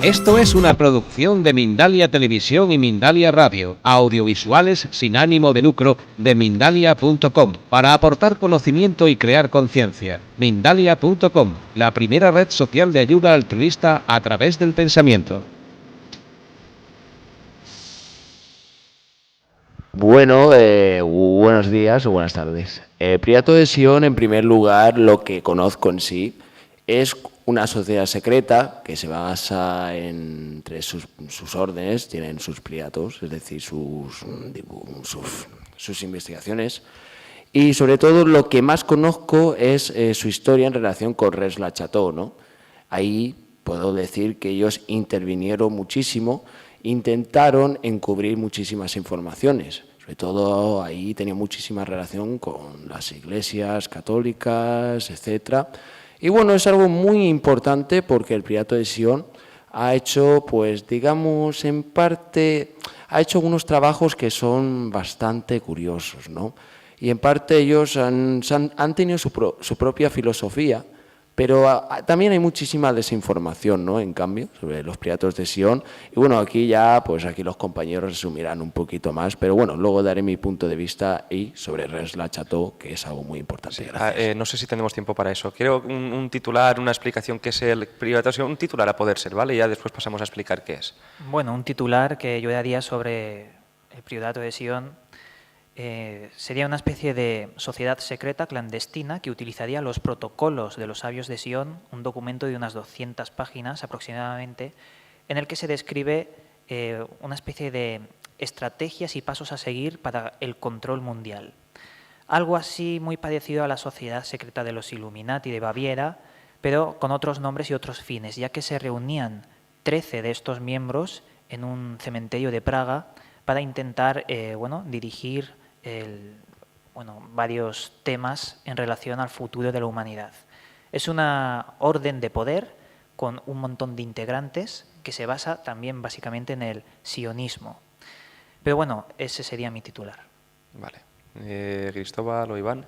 Esto es una producción de Mindalia Televisión y Mindalia Radio, audiovisuales sin ánimo de lucro, de Mindalia.com, para aportar conocimiento y crear conciencia. Mindalia.com, la primera red social de ayuda altruista a través del pensamiento. Bueno, buenos días o buenas tardes. Prieto de Sion, en primer lugar, lo que conozco en sí es una sociedad secreta que se basa entre sus órdenes, tienen sus priatos, es decir, sus investigaciones. Y sobre todo lo que más conozco es su historia en relación con Rennes-le-Château, ¿no? Ahí puedo decir que ellos intervinieron muchísimo, intentaron encubrir muchísimas informaciones. Sobre todo ahí tenía muchísima relación con las iglesias católicas, etcétera. Y bueno, es algo muy importante porque el Priorato de Sion ha hecho, pues digamos, en parte, ha hecho algunos trabajos que son bastante curiosos, ¿no? Y en parte ellos han tenido su propia filosofía, pero también hay muchísima desinformación, ¿no?, en cambio, sobre los Prioratos de Sion. Y bueno, aquí ya, pues aquí los compañeros resumirán un poquito más, pero bueno, luego daré mi punto de vista y sobre Rennes-le-Château, que es algo muy importante. Sí, no sé si tenemos tiempo para eso. Quiero un titular, una explicación qué es el Priorato de Sion, un titular a poder ser, ¿vale? Y ya después pasamos a explicar qué es. Bueno, un titular que yo daría sobre el Priorato de Sion sería una especie de sociedad secreta clandestina que utilizaría los protocolos de los sabios de Sion, un documento de unas 200 páginas aproximadamente, en el que se describe una especie de estrategias y pasos a seguir para el control mundial. Algo así muy parecido a la sociedad secreta de los Illuminati de Baviera, pero con otros nombres y otros fines, ya que se reunían 13 de estos miembros en un cementerio de Praga para intentar dirigir varios temas en relación al futuro de la humanidad. Es una orden de poder con un montón de integrantes que se basa también básicamente en el sionismo. Pero bueno, ese sería mi titular. Vale. Cristóbal o Iván.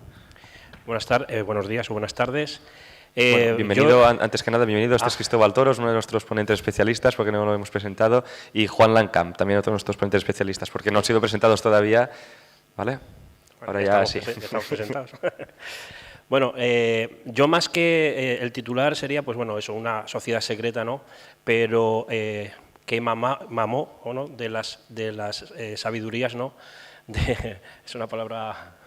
Buenos días o buenas tardes. Bienvenido, antes que nada, bienvenido. Este es Cristóbal Toros, uno de nuestros ponentes especialistas, porque no lo hemos presentado, y Juan Lancamp, también otro de nuestros ponentes especialistas, porque no han sido presentados todavía. ¿Vale? Ahora ya sí. Estamos presentados. Bueno, yo más que el titular sería, pues bueno, eso, una sociedad secreta, ¿no? Pero que mamó, ¿o no?, de las sabidurías, ¿no? Es una palabra,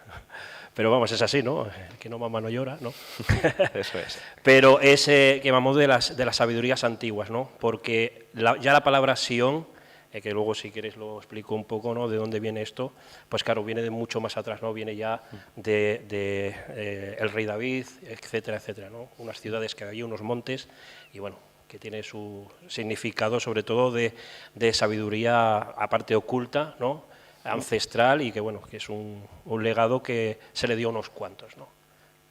pero vamos, es así, ¿no? Que no mama no llora, ¿no? Eso es. Pero es que mamó de las sabidurías antiguas, ¿no? Porque ya la palabra Sion, que luego si queréis lo explico un poco, ¿no?, de dónde viene esto, pues claro, viene de mucho más atrás, ¿no? Viene ya de el rey David, etcétera, etcétera, ¿no? Unas ciudades que hay, unos montes, y bueno, que tiene su significado sobre todo de sabiduría aparte oculta, ¿no?, ancestral, y que bueno, que es un legado que se le dio a unos cuantos, ¿no?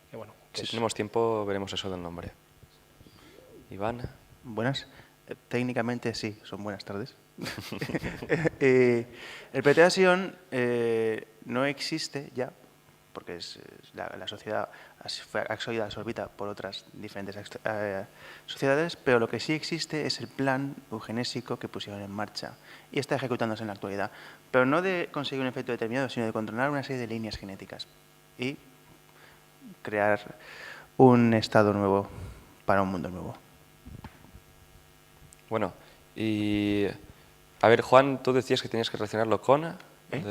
Que, bueno, si tenemos tiempo veremos eso del nombre. Iván. Buenas. Técnicamente sí, son buenas tardes. El Priorato de Sion no existe ya, porque la sociedad ha sido absorbida por otras diferentes sociedades, pero lo que sí existe es el plan eugenésico que pusieron en marcha y está ejecutándose en la actualidad, pero no de conseguir un efecto determinado, sino de controlar una serie de líneas genéticas y crear un estado nuevo para un mundo nuevo. Bueno, y a ver, Juan, tú decías que tenías que relacionarlo con... ¿Con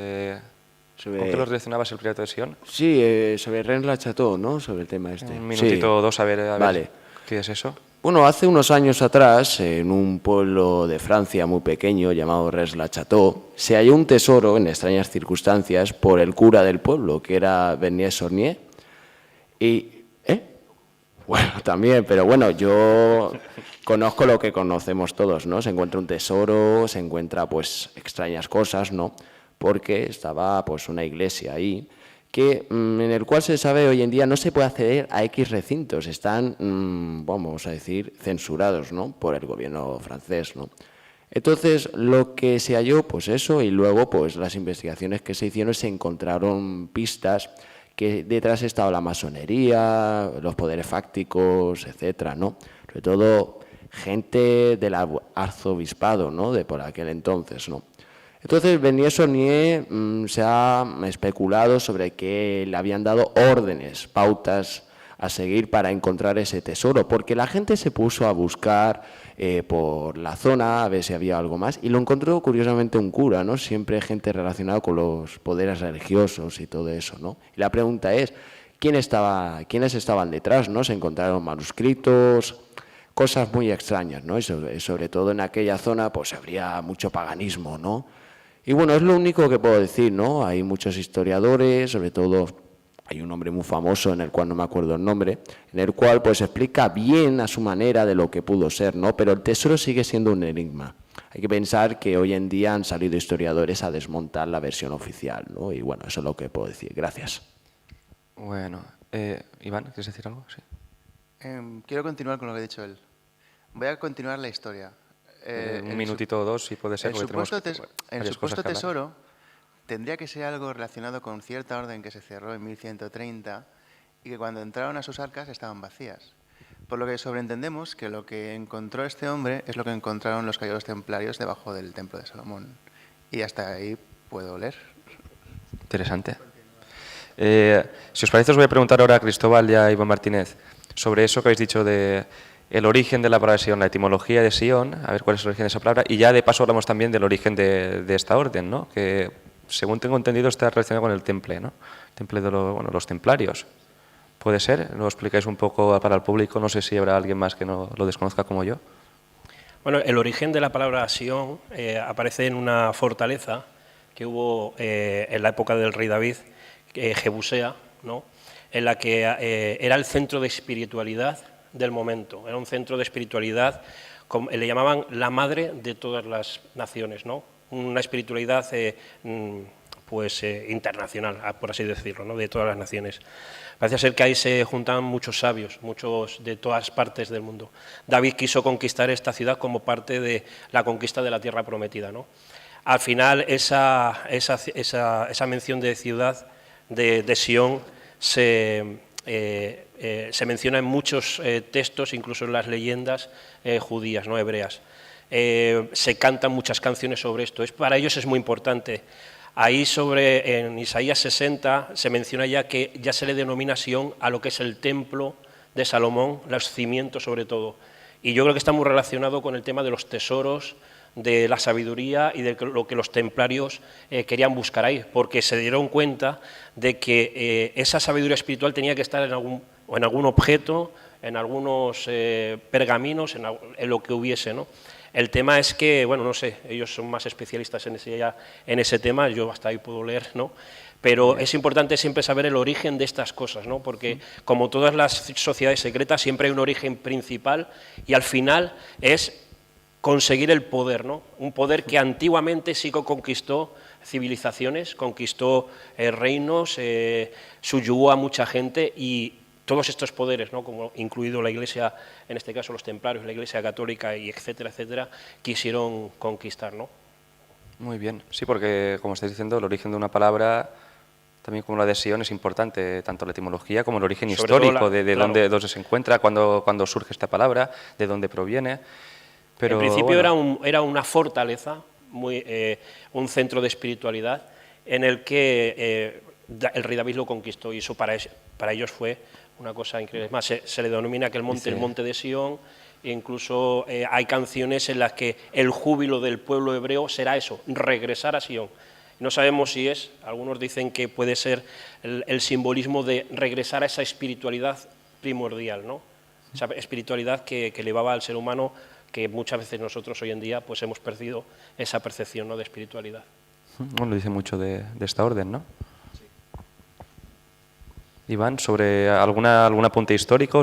qué lo relacionabas el Priorato de Sion? Sí, sobre Rennes-le-Château, ¿no?, sobre el tema este. Un minutito o dos, a ver, vale. ¿Qué es eso? Bueno, hace unos años atrás, en un pueblo de Francia muy pequeño llamado Rennes-le-Château, se halló un tesoro en extrañas circunstancias por el cura del pueblo, que era Bernier-Saunier. Y, bueno, también, pero bueno, yo conozco lo que conocemos todos, ¿no? Se encuentra un tesoro, se encuentra, pues, extrañas cosas, ¿no? Porque estaba, pues, una iglesia ahí, en el cual se sabe hoy en día no se puede acceder a X recintos, están, vamos a decir, censurados, ¿no?, por el gobierno francés, ¿no? Entonces, lo que se halló, pues eso, y luego, pues, las investigaciones que se hicieron, se encontraron pistas que detrás estaba la masonería, los poderes fácticos, etcétera, ¿no? Sobre todo gente del arzobispado, ¿no?, de por aquel entonces, ¿no? Entonces, Bernier Saunier se ha especulado sobre que le habían dado órdenes, pautas a seguir para encontrar ese tesoro, porque la gente se puso a buscar por la zona a ver si había algo más, y lo encontró curiosamente un cura, ¿no? Siempre gente relacionada con los poderes religiosos y todo eso, ¿no? Y la pregunta es, ¿quiénes estaban detrás, ¿no? Se encontraron manuscritos, cosas muy extrañas, ¿no? Y sobre todo en aquella zona pues habría mucho paganismo, ¿no? Y bueno, es lo único que puedo decir, ¿no? Hay muchos historiadores, sobre todo hay un hombre muy famoso en el cual no me acuerdo el nombre, en el cual pues explica bien a su manera de lo que pudo ser, ¿no? Pero el tesoro sigue siendo un enigma. Hay que pensar que hoy en día han salido historiadores a desmontar la versión oficial, ¿no? Y bueno, eso es lo que puedo decir. Gracias. Bueno, Iván, ¿quieres decir algo? Sí. Quiero continuar con lo que ha dicho él. Voy a continuar la historia. Un minutito o dos, si puede ser. El supuesto tesoro tendría que ser algo relacionado con cierta orden que se cerró en 1130 y que cuando entraron a sus arcas estaban vacías. Por lo que sobreentendemos que lo que encontró este hombre es lo que encontraron los caballeros templarios debajo del templo de Salomón. Y hasta ahí puedo leer. Interesante. Si os parece, os voy a preguntar ahora a Cristóbal y a Iván Martínez sobre eso que habéis dicho de el origen de la palabra Sion, la etimología de Sion, a ver cuál es el origen de esa palabra, y ya de paso hablamos también del origen de esta orden, ¿no? Que según tengo entendido está relacionado con el temple, ¿no? Temple de los templarios. ¿Puede ser? ¿Lo explicáis un poco para el público? No sé si habrá alguien más que no lo desconozca como yo. Bueno, el origen de la palabra Sion aparece en una fortaleza que hubo en la época del rey David, Jebusea, ¿no? En la que era el centro de espiritualidad del momento, era un centro de espiritualidad, le llamaban la madre de todas las naciones, ¿no? Una espiritualidad internacional, por así decirlo, ¿no? De todas las naciones. Parece ser que ahí se juntaban muchos sabios, muchos de todas partes del mundo. David quiso conquistar esta ciudad como parte de la conquista de la tierra prometida, ¿no? Al final esa mención de ciudad, de Sion, se menciona en muchos textos, incluso en las leyendas judías, ¿no? Hebreas. Se cantan muchas canciones sobre esto. Para ellos es muy importante. Ahí en Isaías 60 se menciona ya que ya se le denomina Sion a lo que es el templo de Salomón, los cimientos sobre todo. Y yo creo que está muy relacionado con el tema de los tesoros, de la sabiduría y de lo que los templarios querían buscar ahí, porque se dieron cuenta de que esa sabiduría espiritual tenía que estar en algún objeto, en algunos pergaminos, en lo que hubiese, ¿no? El tema es que, bueno, no sé, ellos son más especialistas en ese tema, yo hasta ahí puedo leer, ¿no? Pero es importante siempre saber el origen de estas cosas, ¿no? Porque como todas las sociedades secretas siempre hay un origen principal y al final es conseguir el poder, ¿no? Un poder que antiguamente sí que conquistó civilizaciones, conquistó reinos, subyugó a mucha gente y todos estos poderes, ¿no? Como incluido la Iglesia, en este caso los templarios, la Iglesia católica y etcétera, etcétera, quisieron conquistar, ¿no? Muy bien, sí, porque como estáis diciendo, el origen de una palabra, también como la de Sion, es importante, tanto la etimología como el origen histórico de dónde se encuentra, cuándo surge esta palabra, de dónde proviene. Pero, en principio era una fortaleza, un centro de espiritualidad en el que el rey David lo conquistó y eso para ellos fue una cosa increíble. Es más, se le denomina aquel monte el monte de Sion e incluso hay canciones en las que el júbilo del pueblo hebreo será eso, regresar a Sion. No sabemos si algunos dicen que puede ser el simbolismo de regresar a esa espiritualidad primordial, ¿no? Esa espiritualidad que elevaba al ser humano, que muchas veces nosotros hoy en día pues hemos perdido esa percepción, ¿no? De espiritualidad. Bueno, dice mucho de esta orden, ¿no? Sí. Iván, ¿sobre algún apunte histórico?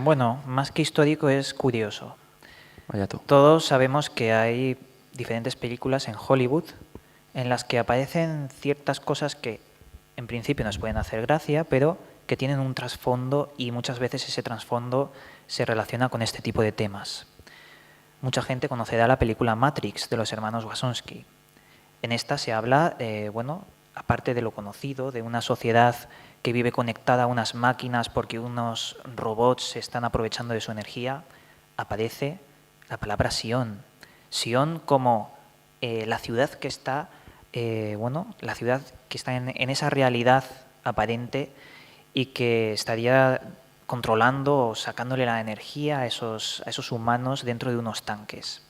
Bueno, más que histórico es curioso. Vaya tú. Todos sabemos que hay diferentes películas en Hollywood en las que aparecen ciertas cosas que en principio nos pueden hacer gracia, pero que tienen un trasfondo y muchas veces ese trasfondo se relaciona con este tipo de temas. Mucha gente conocerá la película Matrix de los hermanos Wachowski. En esta se habla, aparte de lo conocido, de una sociedad que vive conectada a unas máquinas porque unos robots se están aprovechando de su energía, aparece la palabra Sion. Sion como la ciudad que está, la ciudad que está en esa realidad aparente y que estaría controlando o sacándole la energía a esos humanos dentro de unos tanques.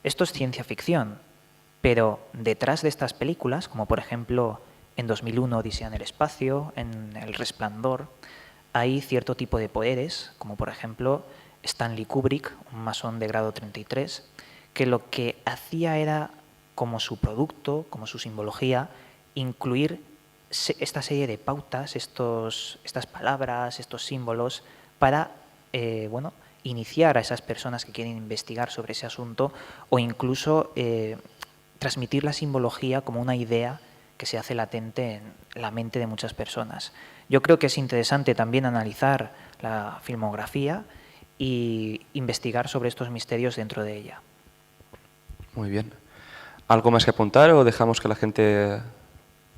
Esto es ciencia ficción, pero detrás de estas películas, como por ejemplo en 2001 Odisea en el espacio, en El Resplandor, hay cierto tipo de poderes, como por ejemplo Stanley Kubrick, un masón de grado 33, que lo que hacía era, como su producto, como su simbología, incluir esta serie de pautas, estas palabras, estos símbolos, para iniciar a esas personas que quieren investigar sobre ese asunto o incluso transmitir la simbología como una idea que se hace latente en la mente de muchas personas. Yo creo que es interesante también analizar la filmografía y investigar sobre estos misterios dentro de ella. Muy bien. ¿Algo más que apuntar o dejamos que la gente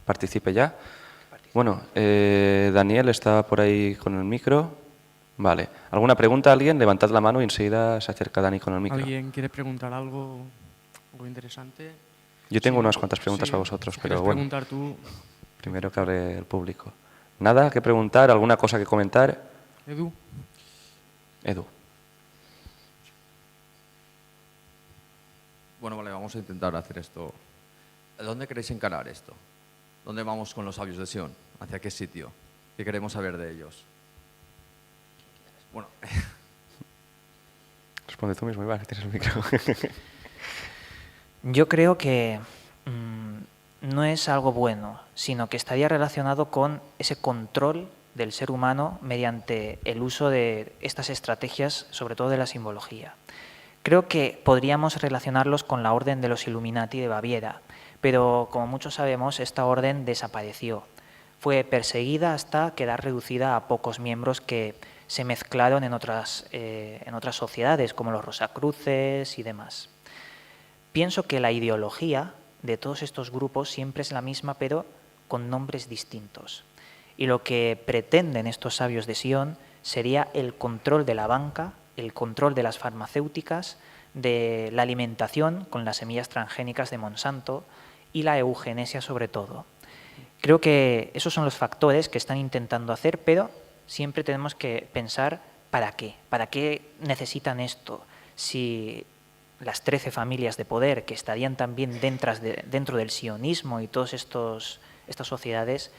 participe ya? Bueno, Daniel está por ahí con el micro. Vale. ¿Alguna pregunta a alguien? Levantad la mano y enseguida se acerca Dani con el micro. ¿Alguien quiere preguntar algo interesante? Yo tengo unas cuantas preguntas para vosotros, pero bueno. Preguntar tú. Primero que hable el público. ¿Nada que preguntar? ¿Alguna cosa que comentar? Edu. Bueno, vale, vamos a intentar hacer esto. ¿Dónde queréis encarar esto? ¿Dónde vamos con los sabios de Sion? ¿Hacia qué sitio? ¿Qué queremos saber de ellos? Bueno. Responde tú mismo, Iván, que tienes el micro. Yo creo que no es algo bueno, sino que estaría relacionado con ese control del ser humano mediante el uso de estas estrategias, sobre todo de la simbología. Creo que podríamos relacionarlos con la Orden de los Illuminati de Baviera, pero como muchos sabemos, esta orden desapareció. Fue perseguida hasta quedar reducida a pocos miembros que se mezclaron en otras sociedades, como los Rosacruces y demás. Pienso que la ideología de todos estos grupos siempre es la misma, pero con nombres distintos. Y lo que pretenden estos sabios de Sion sería el control de la banca, el control de las farmacéuticas, de la alimentación con las semillas transgénicas de Monsanto y la eugenesia sobre todo. Creo que esos son los factores que están intentando hacer, pero siempre tenemos que pensar ¿para qué? ¿Para qué necesitan esto? Si las 13 familias de poder que estarían también dentro del sionismo y todas estas sociedades,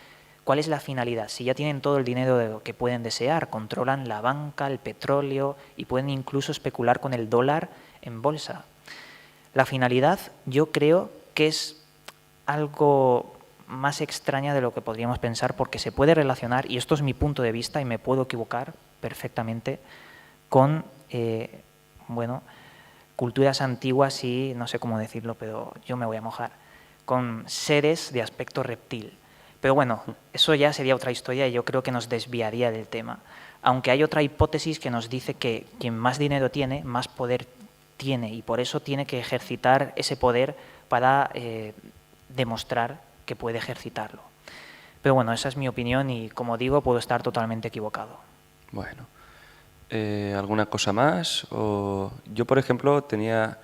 ¿cuál es la finalidad? Si ya tienen todo el dinero que pueden desear, controlan la banca, el petróleo y pueden incluso especular con el dólar en bolsa. La finalidad yo creo que es algo más extraña de lo que podríamos pensar, porque se puede relacionar, y esto es mi punto de vista y me puedo equivocar perfectamente, con culturas antiguas y no sé cómo decirlo, pero yo me voy a mojar, con seres de aspecto reptil. Pero bueno, eso ya sería otra historia y yo creo que nos desviaría del tema. Aunque hay otra hipótesis que nos dice que quien más dinero tiene, más poder tiene, y por eso tiene que ejercitar ese poder para demostrar que puede ejercitarlo. Pero bueno, esa es mi opinión y, como digo, puedo estar totalmente equivocado. Bueno. ¿Alguna cosa más? Yo, por ejemplo, tenía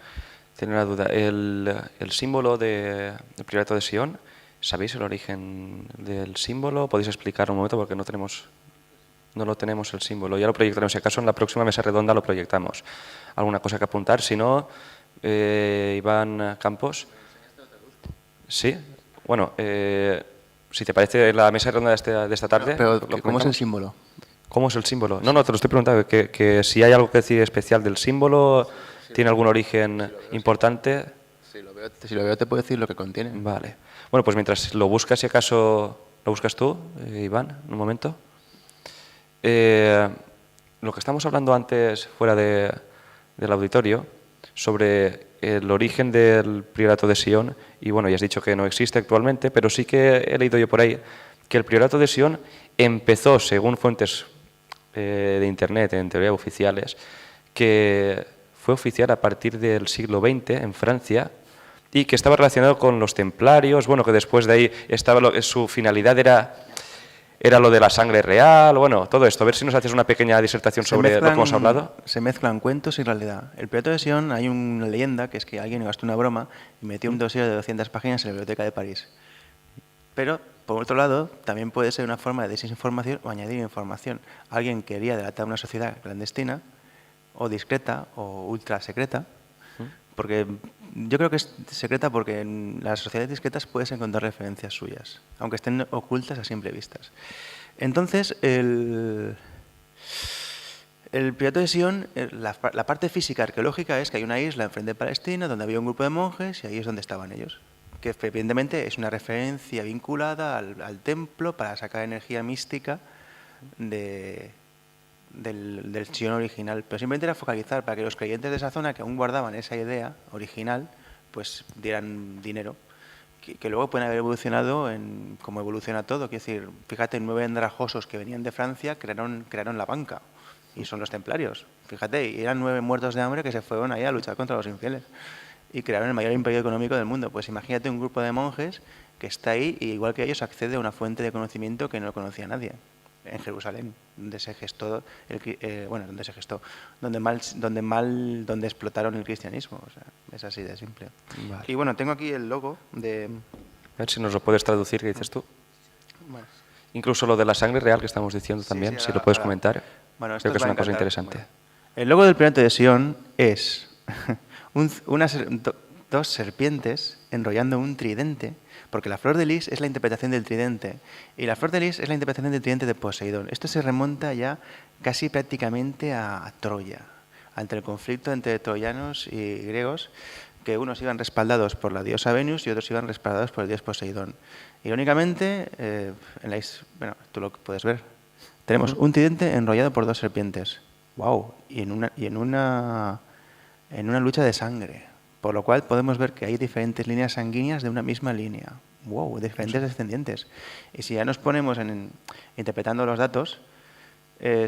una duda. El símbolo del Priorato de Sion, ¿sabéis el origen del símbolo? ¿Podéis explicar un momento? Porque no lo tenemos el símbolo. Ya lo proyectaremos. Si acaso en la próxima mesa redonda lo proyectamos. ¿Alguna cosa que apuntar? Si no, Iván Campos. ¿Sí? Bueno, si te parece la mesa redonda de esta tarde. Pero ¿cómo es el símbolo? ¿Cómo es el símbolo? No, te lo estoy preguntando, que si hay algo que decir especial del símbolo, ¿tiene algún origen importante? Si lo veo te puedo decir lo que contiene. Vale. Bueno, pues mientras lo buscas, si acaso lo buscas tú, Iván, un momento. Lo que estamos hablando antes, fuera del auditorio, sobre el origen del Priorato de Sion, y bueno, ya has dicho que no existe actualmente, pero sí que he leído yo por ahí que el Priorato de Sion empezó, según fuentes de Internet, en teoría oficiales, que fue oficial a partir del siglo XX en Francia y que estaba relacionado con los templarios, bueno, que después de ahí su finalidad era era lo de la sangre real, bueno, todo esto. A ver si nos haces una pequeña disertación sobre lo que hemos hablado. Se mezclan cuentos y realidad. El Piloto de Sion, hay una leyenda que es que alguien gastó una broma y metió un dossier de 200 páginas en la Biblioteca de París. Pero, por otro lado, también puede ser una forma de desinformación o añadir información. Alguien quería delatar una sociedad clandestina o discreta o ultra secreta, porque yo creo que es secreta porque en las sociedades discretas puedes encontrar referencias suyas, aunque estén ocultas a simple vista. Entonces, el Piloto de Sion, la parte física arqueológica es que hay una isla enfrente de Palestina donde había un grupo de monjes y ahí es donde estaban ellos, que evidentemente es una referencia vinculada al templo para sacar energía mística del Sion original, pero simplemente era focalizar para que los creyentes de esa zona que aún guardaban esa idea original, pues dieran dinero, que luego pueden haber evolucionado como evoluciona todo. Quiero decir, fíjate, 9 andrajosos que venían de Francia crearon la banca, y son los templarios. Fíjate, y eran 9 muertos de hambre que se fueron ahí a luchar contra los infieles y crearon el mayor imperio económico del mundo. Pues imagínate un grupo de monjes que está ahí y igual que ellos accede a una fuente de conocimiento que no conocía nadie. En Jerusalén, donde se gestó, donde explotaron el cristianismo. O sea, es así de simple. Vale. Y bueno, tengo aquí el logo de... A ver si nos lo puedes traducir, ¿qué dices tú? Bueno, Incluso lo de la sangre real que estamos diciendo también, sí, si lo puedes ahora- comentar. bueno, esto Creo que os es va a una cosa encantar. interesante. Bueno, el logo del Piloto de Sion es dos serpientes enrollando un tridente, porque la flor de lis es la interpretación del tridente, y la flor de lis es la interpretación del tridente de Poseidón. Esto se remonta ya casi prácticamente a Troya, ante el conflicto entre troyanos y griegos, que unos iban respaldados por la diosa Venus y otros iban respaldados por el dios Poseidón. Irónicamente, bueno, tú lo puedes ver, tenemos un tridente enrollado por dos serpientes. ¡Wow! Y en una lucha de sangre. Por lo cual podemos ver que hay diferentes líneas sanguíneas de una misma línea. ¡Wow! Diferentes descendientes. Y si ya nos ponemos interpretando los datos,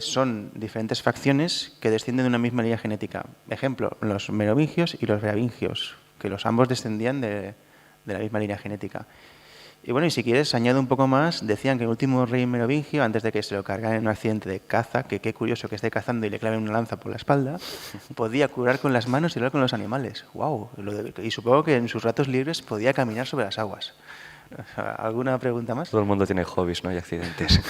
son diferentes facciones que descienden de una misma línea genética. Ejemplo, los merovingios y los bravingios, que ambos descendían de la misma línea genética. Y bueno, y si quieres, añado un poco más, decían que el último rey merovingio, antes de que se lo cargaran en un accidente de caza, que qué curioso que esté cazando y le claven una lanza por la espalda, podía curar con las manos y hablar con los animales. ¡Wow! Y supongo que en sus ratos libres podía caminar sobre las aguas. ¿Alguna pregunta más? Todo el mundo tiene hobbies, ¿no? Y accidentes.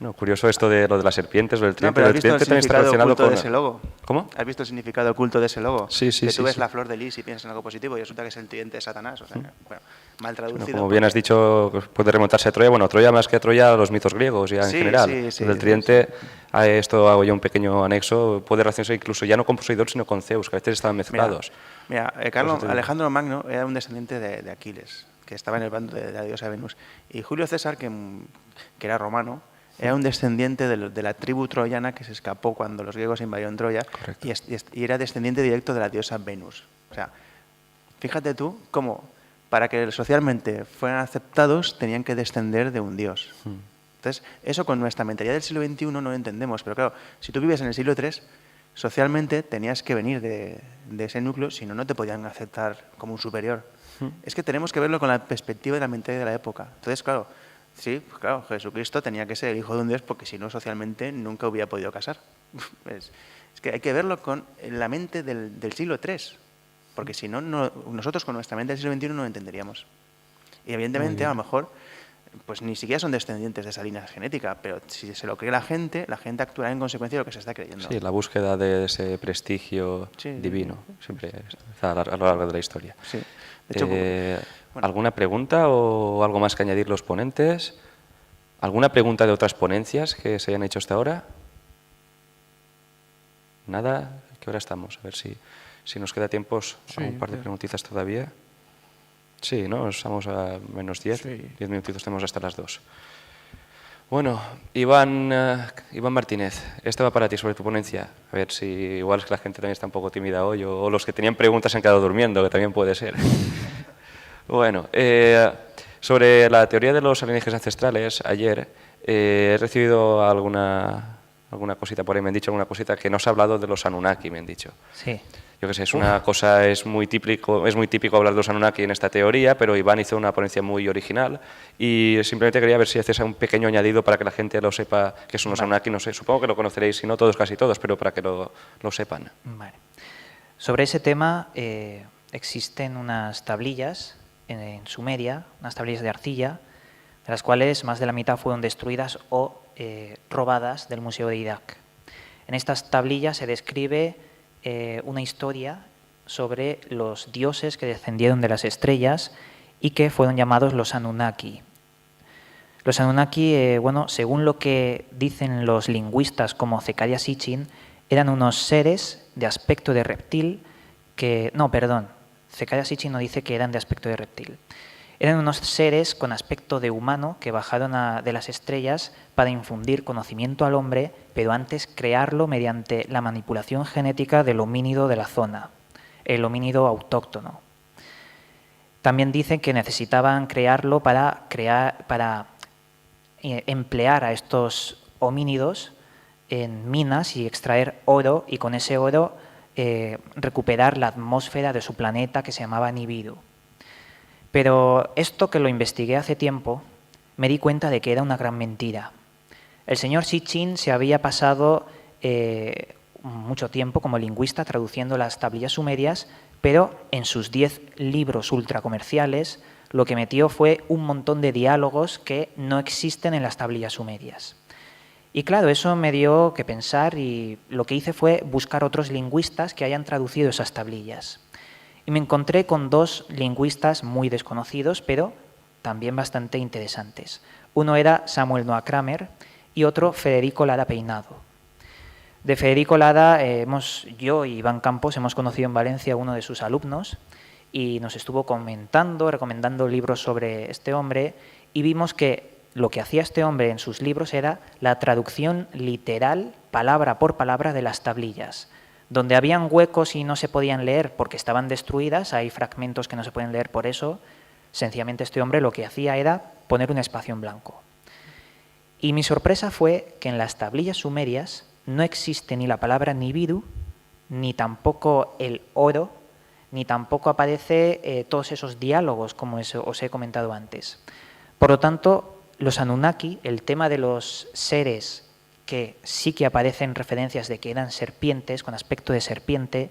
No, curioso esto de lo de las serpientes, lo del tridente. pero ¿has El visto el tridente también está significado relacionado oculto con... de ese logo? ¿Cómo? ¿Has visto el significado oculto de ese logo? Sí, sí, que sí, tú ves sí. la flor de lis y piensas en algo positivo y resulta que es el tridente de Satanás. O sea, bueno, mal Bueno, traducido. como bien has dicho, puede remontarse a Troya. Bueno, Troya más que a Troya, a los mitos griegos ya en Sí, general. sí, Lo del tridente, a esto hago yo un pequeño anexo, puede relacionarse incluso ya no con Poseidón, sino con Zeus, que a veces estaban mezclados. Mira, Por eso te digo. Alejandro Magno era un descendiente de Aquiles, que estaba en el bando de la diosa Venus. Y Julio César, que era romano, era un descendiente de la tribu troyana que se escapó cuando los griegos invadieron Troya. Correcto. Y era descendiente directo de la diosa Venus. O sea, fíjate tú cómo para que socialmente fueran aceptados tenían que descender de un dios. Entonces, eso con nuestra mentalidad del siglo XXI no lo entendemos. Pero claro, si tú vives en el siglo III, socialmente tenías que venir de ese núcleo, si no, no te podían aceptar como un superior. Es que tenemos que verlo con la perspectiva de la mentalidad de la época. Entonces, claro, sí, claro, Jesucristo tenía que ser el hijo de un dios porque si no, socialmente nunca hubiera podido casar. Es que hay que verlo con la mente del siglo III, porque si no, nosotros con nuestra mente del siglo XXI no lo entenderíamos. Y evidentemente, a lo mejor, pues ni siquiera son descendientes de esa línea genética, pero si se lo cree la gente actuará en consecuencia de lo que se está creyendo. Sí, la búsqueda de ese prestigio divino, siempre está a lo largo de la historia. Sí. De hecho, bueno. ¿Alguna pregunta o algo más que añadir los ponentes? ¿Alguna pregunta de otras ponencias que se hayan hecho hasta ahora? ¿Nada? ¿A qué hora estamos? A ver si nos queda tiempo, un par de preguntitas todavía. Sí, ¿no? Estamos a menos 10. Sí. 10 minutitos tenemos hasta las 2. Bueno, Iván Martínez, esta va para ti sobre tu ponencia. A ver si igual es que la gente también está un poco tímida hoy o los que tenían preguntas se han quedado durmiendo, que también puede ser. Bueno, sobre la teoría de los alienígenas ancestrales, ayer he recibido alguna cosita por ahí, me han dicho alguna cosita que no se ha hablado de los Anunnaki, me han dicho. Sí. Yo qué sé, es una cosa, es muy típico hablar de los Anunnaki en esta teoría, pero Iván hizo una ponencia muy original y simplemente quería ver si haces un pequeño añadido para que la gente lo sepa qué son los Anunnaki, no sé, supongo que lo conoceréis, si no todos, casi todos, pero para que lo sepan. Vale. Sobre ese tema existen unas tablillas en Sumeria, unas tablillas de arcilla, de las cuales más de la mitad fueron destruidas o robadas del Museo de Irak. En estas tablillas se describe una historia sobre los dioses que descendieron de las estrellas y que fueron llamados los Anunnaki. Los Anunnaki, bueno, según lo que dicen los lingüistas como Zecharia Sitchin, eran unos seres de aspecto de reptil que... No, perdón, Zecharia Sitchin no dice que eran de aspecto de reptil. Eran unos seres con aspecto de humano que bajaron de las estrellas para infundir conocimiento al hombre, pero antes crearlo mediante la manipulación genética del homínido de la zona, el homínido autóctono. También dicen que necesitaban crearlo para emplear a estos homínidos en minas y extraer oro, y con ese oro recuperar la atmósfera de su planeta que se llamaba Nibiru. Pero esto, que lo investigué hace tiempo, me di cuenta de que era una gran mentira. El señor Sitchin se había pasado mucho tiempo como lingüista traduciendo las tablillas sumerias, pero en sus 10 libros ultracomerciales lo que metió fue un montón de diálogos que no existen en las tablillas sumerias. Y claro, eso me dio que pensar, y lo que hice fue buscar otros lingüistas que hayan traducido esas tablillas. Y me encontré con 2 lingüistas muy desconocidos, pero también bastante interesantes. Uno era Samuel Noah Kramer y otro Federico Lara Peinado. De Federico Lara, yo y Iván Campos hemos conocido en Valencia a uno de sus alumnos y nos estuvo comentando, recomendando libros sobre este hombre, y vimos que lo que hacía este hombre en sus libros era la traducción literal, palabra por palabra, de las tablillas. Donde habían huecos y no se podían leer porque estaban destruidas, hay fragmentos que no se pueden leer por eso, sencillamente este hombre lo que hacía era poner un espacio en blanco. Y mi sorpresa fue que en las tablillas sumerias no existe ni la palabra Nibiru, ni tampoco el oro, ni tampoco aparece todos esos diálogos como os he comentado antes. Por lo tanto, los Anunnaki, el tema de los seres que sí que aparecen referencias de que eran serpientes, con aspecto de serpiente,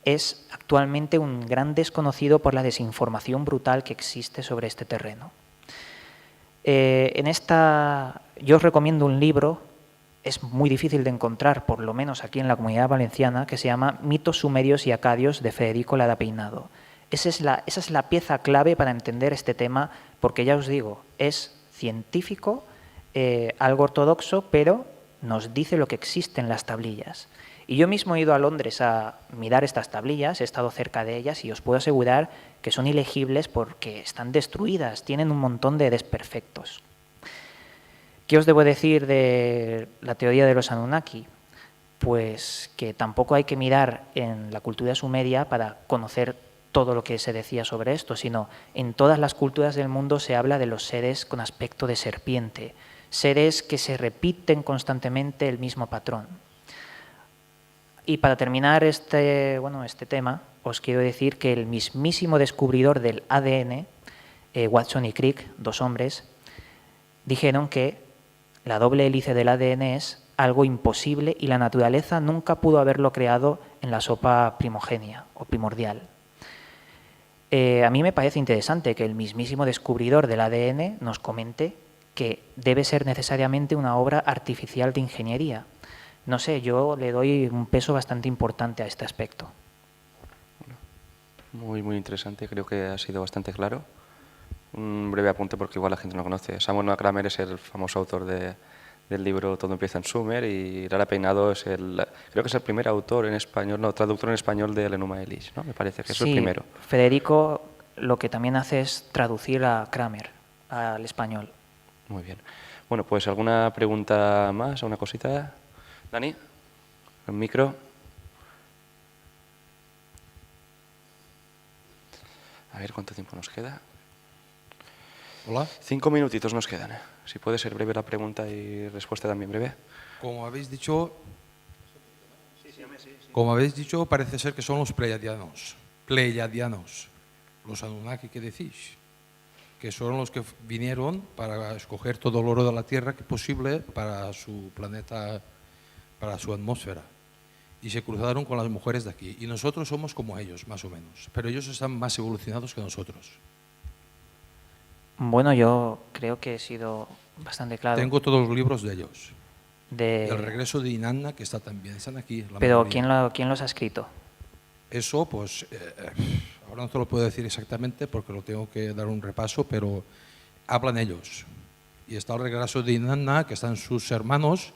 es actualmente un gran desconocido por la desinformación brutal que existe sobre este terreno. Yo os recomiendo un libro, es muy difícil de encontrar, por lo menos aquí en la Comunidad Valenciana, que se llama Mitos sumerios y acadios, de Federico Lara Peinado. Esa es la pieza clave para entender este tema, porque ya os digo, es científico, algo ortodoxo, pero nos dice lo que existe en las tablillas. Y yo mismo he ido a Londres a mirar estas tablillas, he estado cerca de ellas y os puedo asegurar que son ilegibles porque están destruidas, tienen un montón de desperfectos. ¿Qué os debo decir de la teoría de los Anunnaki? Pues que tampoco hay que mirar en la cultura sumeria para conocer todo lo que se decía sobre esto, sino en todas las culturas del mundo se habla de los seres con aspecto de serpiente, seres que se repiten constantemente el mismo patrón. Y para terminar este tema, os quiero decir que el mismísimo descubridor del ADN, Watson y Crick, 2 hombres, dijeron que la doble hélice del ADN es algo imposible y la naturaleza nunca pudo haberlo creado en la sopa primogenia o primordial. A mí me parece interesante que el mismísimo descubridor del ADN nos comente que debe ser necesariamente una obra artificial de ingeniería. No sé, yo le doy un peso bastante importante a este aspecto. Muy, muy interesante, creo que ha sido bastante claro. Un breve apunte porque igual la gente no lo conoce. Samuel Noah Kramer es el famoso autor del libro Todo empieza en Sumer, y Lara Peinado es creo que es el primer autor en español, no, traductor en español de Enuma Elish, ¿no? Me parece que es el primero. Federico lo que también hace es traducir a Kramer al español. Muy bien. Bueno, pues ¿alguna pregunta más o una cosita? Dani, el micro. A ver cuánto tiempo nos queda. Hola. 5 minutitos nos quedan. Si puede ser breve la pregunta y respuesta también breve. Como habéis dicho... Como habéis dicho, parece ser que son los pleiadianos. Pleiadianos. Los Anunnaki, ¿qué decís? Que son los que vinieron para escoger todo el oro de la Tierra que posible para su planeta, para su atmósfera. Y se cruzaron con las mujeres de aquí. Y nosotros somos como ellos, más o menos. Pero ellos están más evolucionados que nosotros. Bueno, yo creo que he sido bastante claro. Tengo todos los libros de ellos. El regreso de Inanna, que está también, están aquí. Pero ¿quién los ha escrito? Eso, pues, ahora no te lo puedo decir exactamente porque lo tengo que dar un repaso, pero hablan ellos. Y está el regreso de Inanna, que están sus hermanos,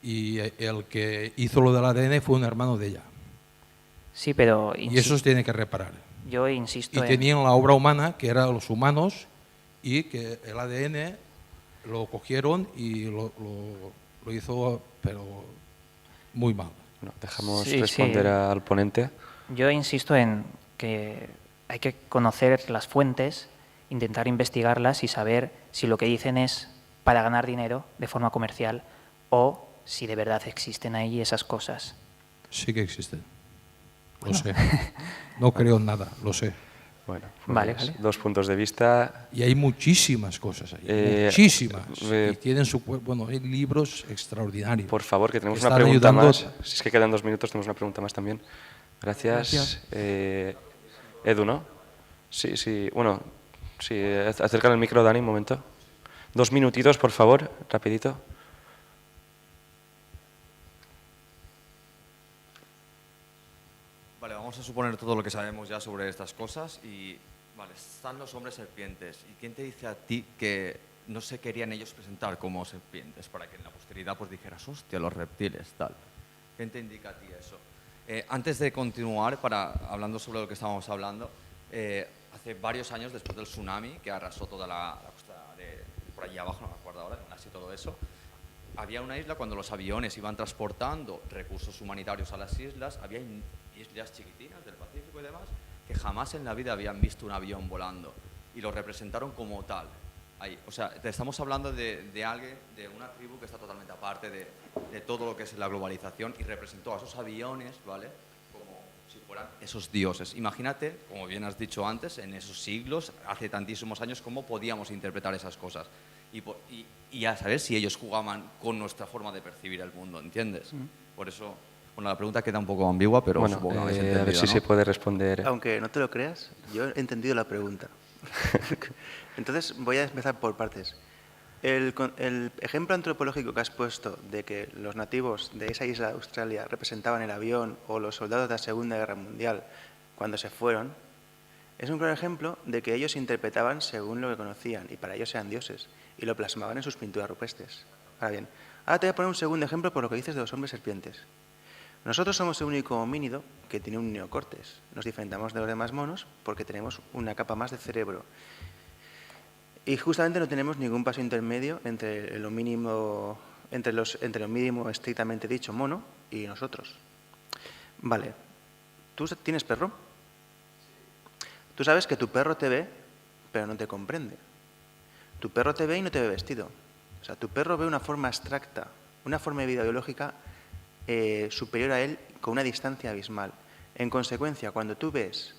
y el que hizo lo del ADN fue un hermano de ella. Sí, pero... Y eso se tiene que reparar. Yo insisto y tenían la obra humana, que eran los humanos, y que el ADN lo cogieron y lo hizo, pero muy mal. Bueno, dejamos responder al ponente. Yo insisto en que hay que conocer las fuentes, intentar investigarlas y saber si lo que dicen es para ganar dinero de forma comercial o si de verdad existen ahí esas cosas. Sí que existen. Lo sé. No creo en nada, lo sé. Bueno, pues vale. Dos puntos de vista. Y hay muchísimas cosas ahí, muchísimas. Y tienen hay libros extraordinarios. Por favor, que tenemos una pregunta más. Si es que quedan 2 minutos, tenemos una pregunta más también. Gracias. Edu, ¿no? Sí. Bueno, sí, acerca el micro, Dani, un momento. 2 minutitos, por favor, rapidito. Vale, vamos a suponer todo lo que sabemos ya sobre estas cosas y, vale, están los hombres serpientes. ¿Y quién te dice a ti que no se querían ellos presentar como serpientes para que en la posteridad pues dijeras, hostia, los reptiles, tal? ¿Quién te indica a ti eso? Antes de continuar, hablando sobre lo que estábamos hablando, hace varios años, después del tsunami que arrasó toda la costa por allí abajo, no me acuerdo ahora, así todo eso, había una isla cuando los aviones iban transportando recursos humanitarios a las islas, había islas chiquitinas del Pacífico y demás, que jamás en la vida habían visto un avión volando y lo representaron como tal. Ahí. O sea, te estamos hablando de alguien, de una tribu que está totalmente aparte de todo lo que es la globalización y representó a esos aviones, ¿vale? Como si fueran esos dioses. Imagínate, como bien has dicho antes, en esos siglos, hace tantísimos años, cómo podíamos interpretar esas cosas. Y a saber si ellos jugaban con nuestra forma de percibir el mundo, ¿entiendes? Por eso, bueno, la pregunta queda un poco ambigua, pero bueno, supongo que habéis entendido, a ver si ¿no? se puede responder. Aunque no te lo creas, yo he entendido la pregunta. Entonces, voy a empezar por partes. El ejemplo antropológico que has puesto de que los nativos de esa isla de Australia representaban el avión o los soldados de la Segunda Guerra Mundial cuando se fueron, es un claro ejemplo de que ellos interpretaban según lo que conocían y para ellos eran dioses y lo plasmaban en sus pinturas rupestres. Ahora bien, ahora te voy a poner un segundo ejemplo por lo que dices de los hombres serpientes. Nosotros somos el único homínido que tiene un neocortes. Nos diferenciamos de los demás monos porque tenemos una capa más de cerebro. Y justamente no tenemos ningún paso intermedio entre lo mínimo estrictamente dicho mono y nosotros. Vale. ¿Tú tienes perro? Tú sabes que tu perro te ve, pero no te comprende. Tu perro te ve y no te ve vestido. O sea, tu perro ve una forma abstracta, una forma de vida biológica superior a él con una distancia abismal. En consecuencia, cuando tú ves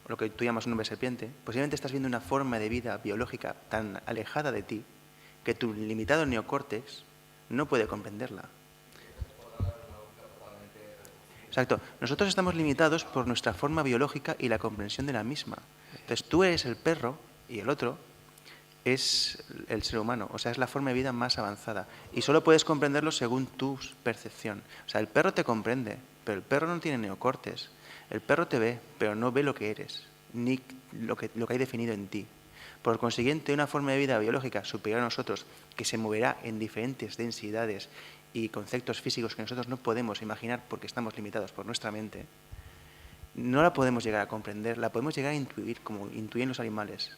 lo que tú llamas un hombre serpiente, posiblemente estás viendo una forma de vida biológica tan alejada de ti que tu limitado neocórtex no puede comprenderla. Exacto. Nosotros estamos limitados por nuestra forma biológica y la comprensión de la misma. Entonces, tú eres el perro y el otro es el ser humano. O sea, es la forma de vida más avanzada. Y solo puedes comprenderlo según tu percepción. O sea, el perro te comprende, pero el perro no tiene neocortes. El perro te ve, pero no ve lo que eres, ni lo que hay definido en ti. Por consiguiente, una forma de vida biológica superior a nosotros, que se moverá en diferentes densidades y conceptos físicos que nosotros no podemos imaginar porque estamos limitados por nuestra mente, no la podemos llegar a comprender, la podemos llegar a intuir, como intuyen los animales.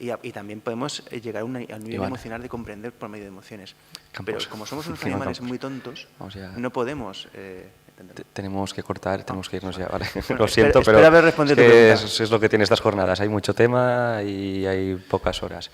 Y también podemos llegar a un nivel emocional de comprender por medio de emociones. Pero como somos unos animales muy tontos, no podemos... Tenemos que cortar, tenemos que irnos ya, ¿vale? Bueno, lo siento, espero pero haber respondido tu pregunta. es lo que tiene estas jornadas. Hay mucho tema y hay pocas horas.